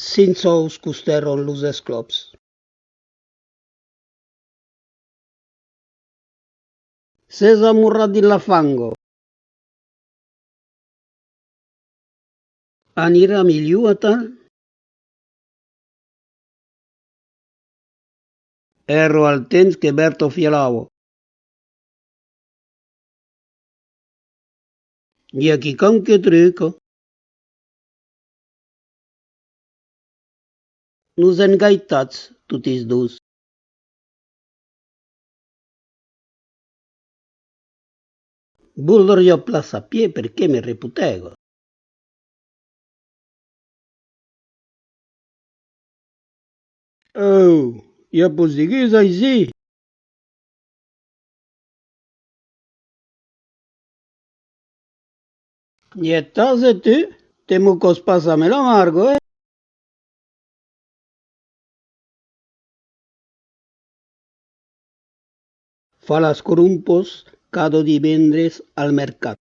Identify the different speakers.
Speaker 1: Sense ous custeron los esclops. Sesamo radilla fango. Anira miliuata. Ero al temps che Berto fielavo. Ni a chi com che truco. Nus engaitats, tutis dus. Bullor io plaça a pie perché mi reputego. Oh, io posiguisa sì. Nietase tu, temo cos pásame lo amargo, eh? Fa las corumpos cado divendres al mercat.